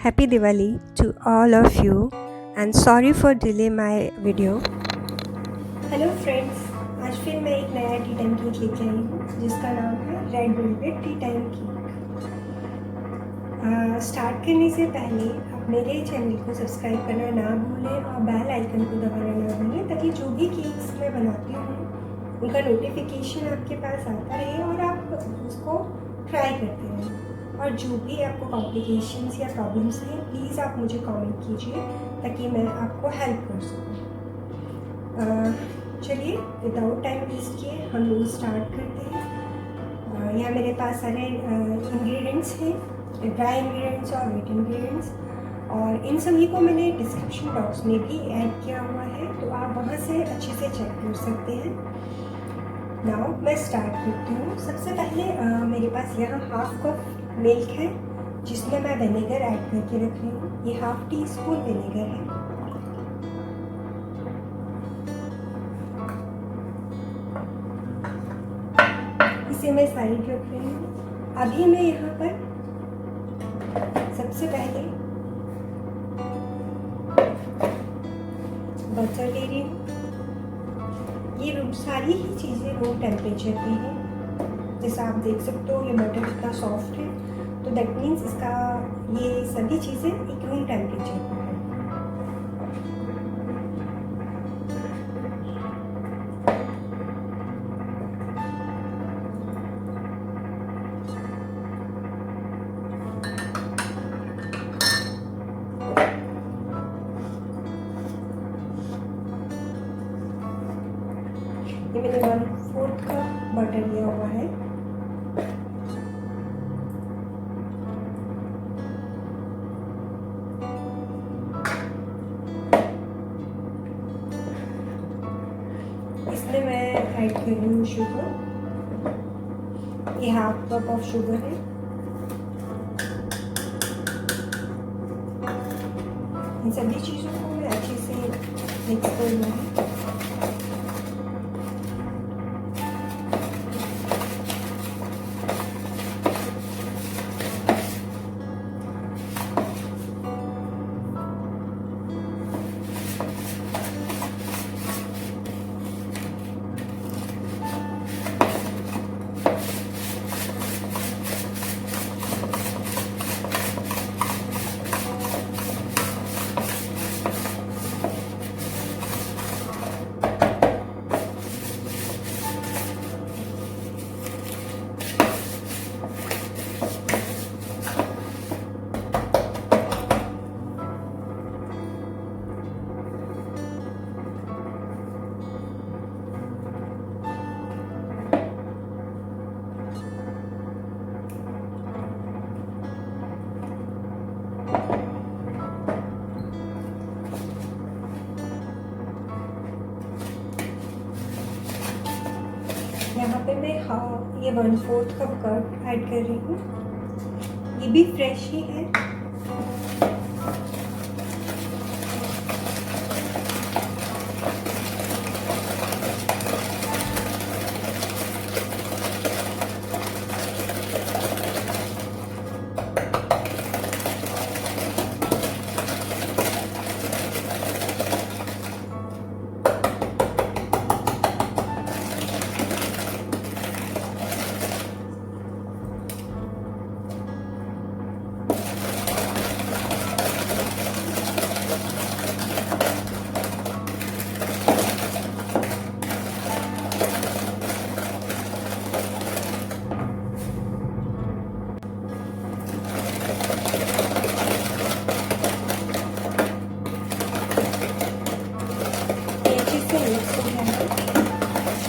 Happy Diwali to all of you and sorry for delay my video. Hello friends, आज फिर मैं एक नया टी टाइम केक लेके आई हूँ जिसका नाम है red velvet T time cake. Start करने से पहले आप मेरे चैनल को सब्सक्राइब करना ना भूलें और बेल आइकन को दबाना ना भूलें ताकि जो भी केक्स मैं बनाती हूँ उनका नोटिफिकेशन आपके पास आता रहे और आप उसको ट्राई करते रहें। और जो भी आपको कॉम्प्लिकेशंस या प्रॉब्लम्स हैं प्लीज़ आप मुझे कमेंट कीजिए ताकि मैं आपको हेल्प कर सकूँ। चलिए विदाउट टाइम वेस्ट किए हम लोग स्टार्ट करते हैं। यहाँ मेरे पास सारे इंग्रेडिएंट्स हैं, ड्राई इंग्रेडिएंट्स और वेट इंग्रेडिएंट्स, और इन सभी को मैंने डिस्क्रिप्शन बॉक्स में भी ऐड किया हुआ है तो आप वहाँ से अच्छे से चेक कर सकते हैं। नाउ मैं स्टार्ट करती हूँ। सबसे पहले मेरे पास यहाँ हाफ कप मिल्क है जिसमें मैं विनेगर ऐड करके रख रही हूँ। ये हाफ टी स्पून विनेगर है। इसे मैं साइड रख रही हूँ। अभी मैं यहाँ पर सबसे पहले बटर ले रही हूँ। ये सारी ही चीज़ें रूम टेम्परेचर पे हैं। जैसा आप देख सकते हो ये बटर कितना सॉफ्ट है, तो दैट मीन्स इसका ये सभी चीज़ें एक रूम टेम्परेचर पर है। ये मैंने 1/4 कप बटर लिया हुआ है। इसमें मैं ऐड कर रही हूँ शुगर। ये हाफ कप ऑफ शुगर है। इन सभी चीज़ों को मैं अच्छे से मिक्स कर लूँगी। यहाँ पे मैं ये 1/4 कप कर्ड ऐड कर रही हूँ। ये भी फ्रेश ही है।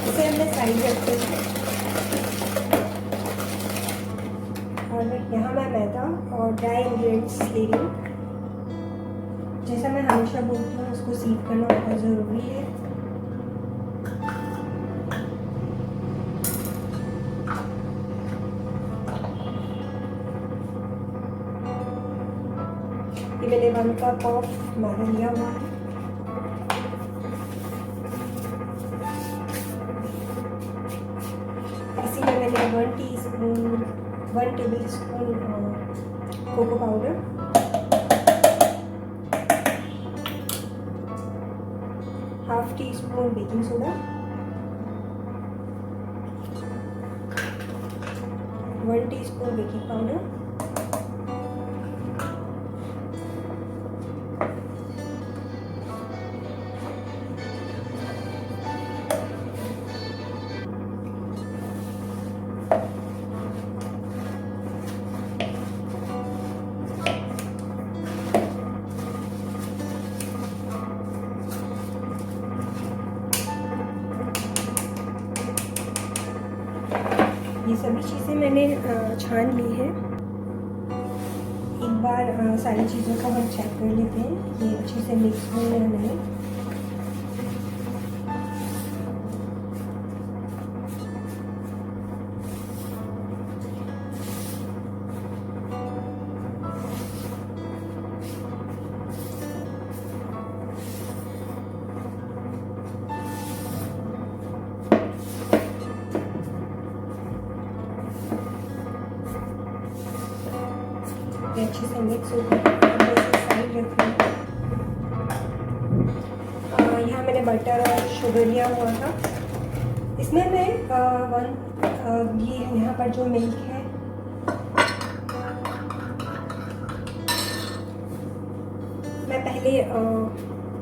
इसे हमने साइड रखते हैं और यहाँ मैं मैदा और ड्राई इंग्रेडिएंट्स ले रही हूँ। जैसा मैं हमेशा बोलती हूँ उसको सीव करना बहुत ज़रूरी है। ये मैंने 1 कप ऑफ मैदा लिया हुआ है। इसी में मैंने 1 tablespoon cocoa powder, teaspoon baking soda, 1 teaspoon baking powder, ये सभी चीज़ें मैंने छान ली है। एक बार सारी चीज़ों को हम चेक कर लेते हैं ये अच्छे से मिक्स हो या नहीं। अच्छे से मिक्स हो गया। साइड रख यहाँ मैंने बटर और शुगर लिया हुआ था। इसमें मैं ये यहाँ पर जो मिल्क है मैं पहले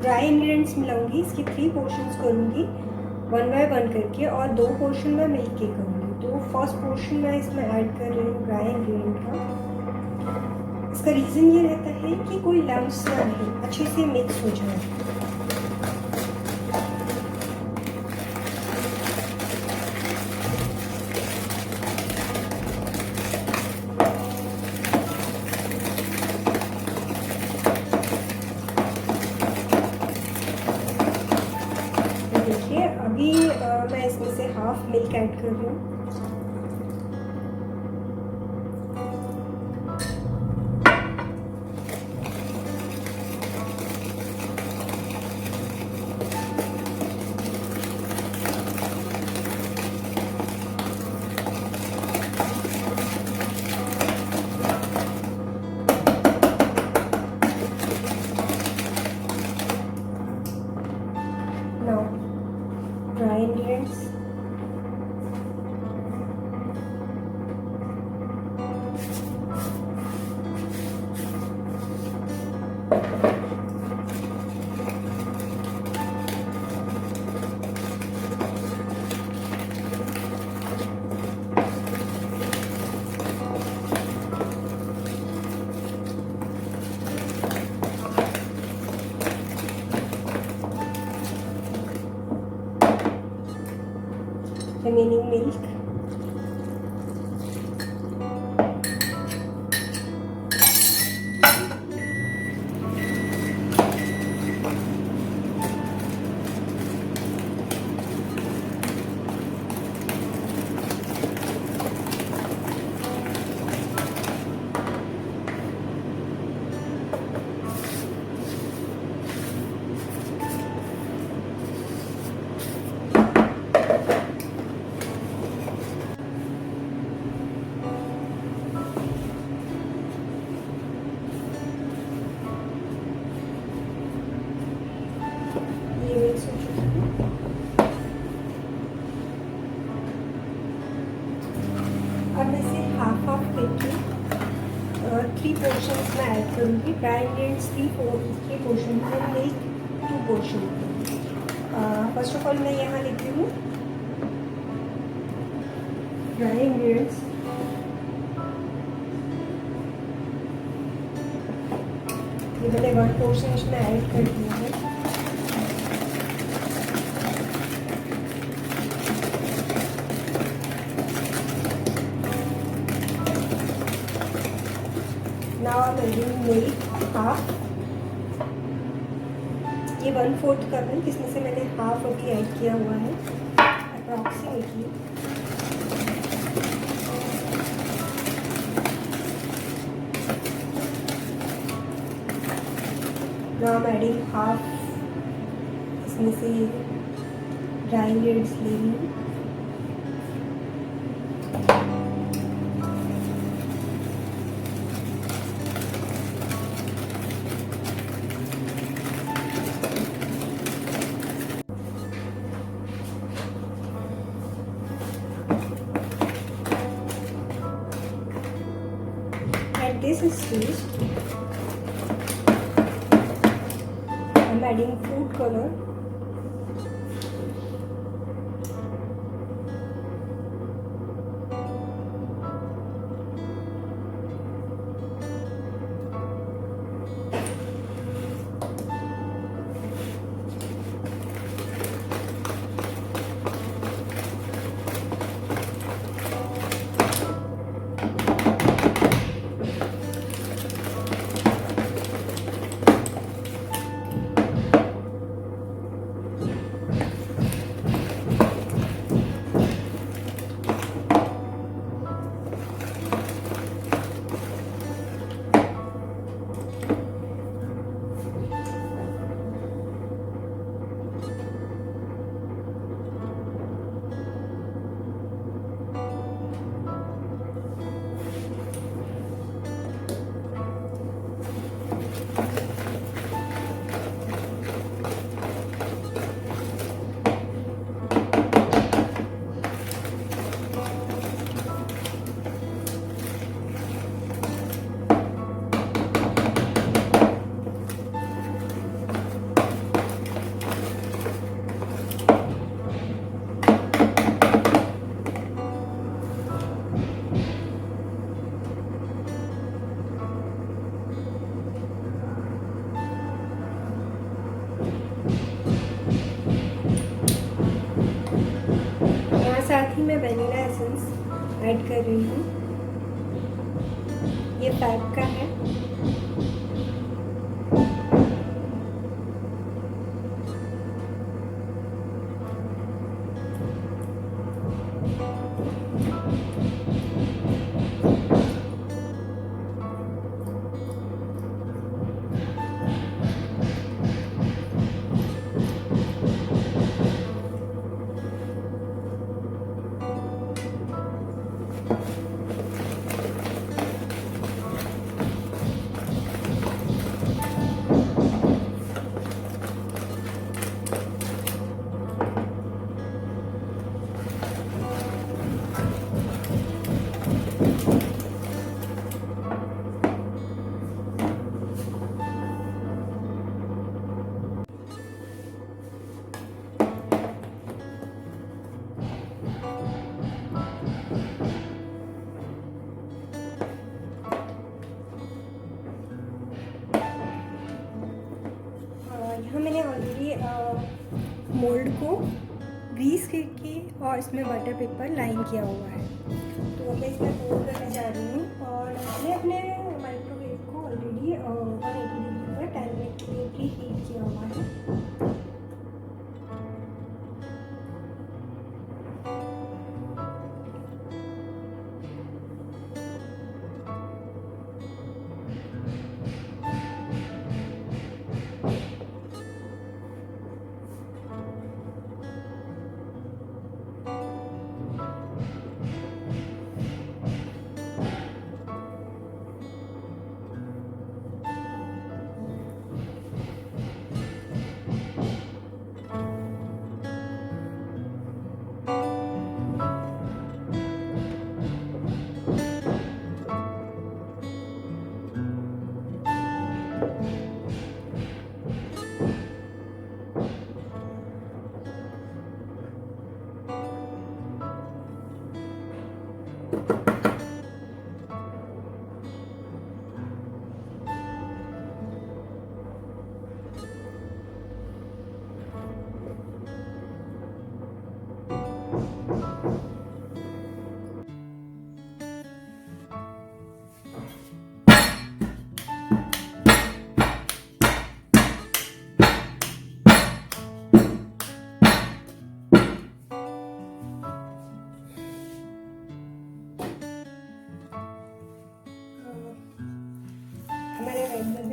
ड्राई इंग्रेडिएंट्स मिलाऊंगी। इसकी 3 पोर्शंस करूँगी 1 बाय 1 करके, और 2 पोर्शन मैं मिल्क के करूँगी। तो फर्स्ट पोर्शन मैं इसमें ऐड कर रही हूँ ड्राई इंग्रेडिएंट का। इसका रीज़न ये रहता है कि कोई लम्स ना रहे, अच्छे से मिक्स हो जाए। तो देखिए अभी मैं इसमें से हाफ मिल्क ऐड कर रही हूँ। Now, dry ingredients. Remaining milk. ये मिक्स हो चुका है। अब इसे हाफ हाफ करके 3 पोर्शंस में ऐड करूँगी। ड्राई इंग्रेडिएंट्स 3 पोर्शन है, milk 2 portion. First of all मैं यहाँ लेती हूँ ड्राई इंग्रेडिएंट्स। ये मैंने 1 पोर्शन इसमें ऐड कर दिया है। Now I'm adding milk half। ये 1/4 कप है, जिसमें से मैंने हाफ अभी ऐड किया हुआ है approximately. Now I'm adding half, इसमें से ड्राई इंग्रेडिएंट्स ले रही हूँ। this stage, I'm adding food color. साथ ही मैं वनीला एसेंस ऐड कर रही हूँ। ये फैब का है। यहाँ मैंने ऑलरेडी मोल्ड को ग्रीस करके और इसमें बटर पेपर लाइन किया हुआ है, तो मैं इसमें फोल्ड करना चाह रही हूँ। और मैंने अपने माइक्रोवेव को ऑलरेडी 180 डिग्री पर 10 मिनट के लिए प्री हीट किया हुआ है।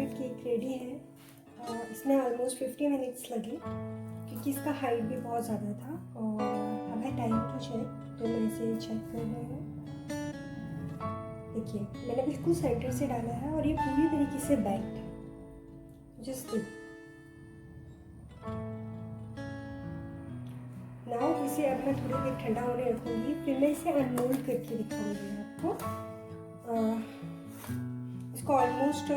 केक रेडी है। इसमें ऑलमोस्ट 50 मिनट्स लगे क्योंकि इसका हाइट भी बहुत ज़्यादा था। और अब है टाइम की चेक, तो मैं इसे चेक कर रही हूँ। देखिए मैंने बिल्कुल सेंटर से डाला है और ये पूरी तरीके से बेक्ड है। जस्ट नाउ इसे अब मैं थोड़ी देर ठंडा होने रखूँगी, फिर मैं इसे अनमोल्ड करके दिखाऊंगी आपको। इसको ऑलमोस्ट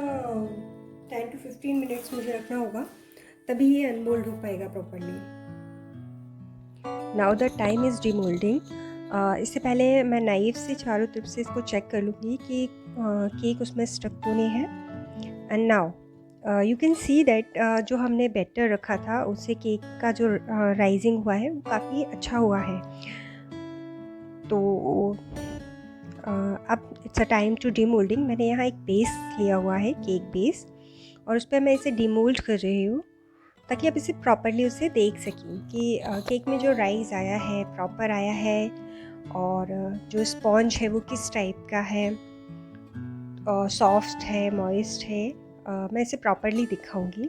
10 to 15 मिनट्स मुझे रखना होगा, तभी ये अनमोल्ड हो पाएगा properly. Now the time is demoulding. इससे पहले मैं नाइफ से चारों तरफ से इसको चेक कर लूँगी कि केक उसमें स्टक तो नहीं है। And now you can see that जो हमने बैटर रखा था उससे केक का जो राइजिंग हुआ है वो काफ़ी अच्छा हुआ है। तो अब it's a time to demoulding. मैंने यहाँ एक बेस लिया हुआ है, केक बेस, और उस पर मैं इसे डीमोल्ड कर रही हूँ ताकि आप इसे प्रॉपरली उसे देख सकें कि केक में जो राइस आया है प्रॉपर आया है, और जो स्पॉन्ज है वो किस टाइप का है, सॉफ्ट है, मॉइस्ट है। मैं इसे प्रॉपरली दिखाऊंगी।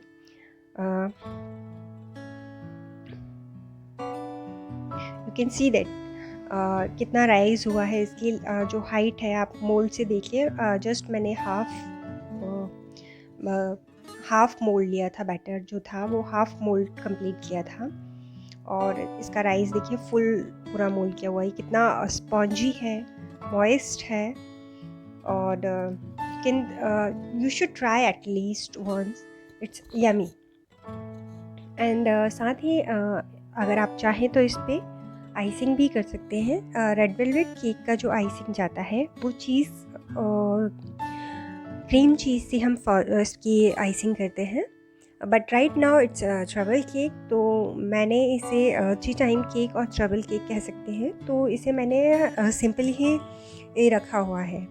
यू कैन सी दैट कितना राइज हुआ है। इसकी जो हाइट है आप मोल्ड से देखिए। जस्ट मैंने हाफ मोल्ड लिया था, बैटर जो था वो हाफ मोल्ड कंप्लीट किया था, और इसका राइस देखिए फुल पूरा मोल्ड किया हुआ है। कितना स्पॉन्जी है, मॉइस्ट है, और you should try at least once, it's yummy. And साथ ही अगर आप चाहें तो इस पर आइसिंग भी कर सकते हैं। रेड वेलवेट केक का जो आइसिंग जाता है वो चीज़ क्रीम चीज़ से हम इसकी आइसिंग करते हैं। But right now it's trouble cake, तो मैंने इसे टी टाइम केक और ट्रबल केक कह सकते हैं, तो इसे मैंने सिंपल ही रखा हुआ है।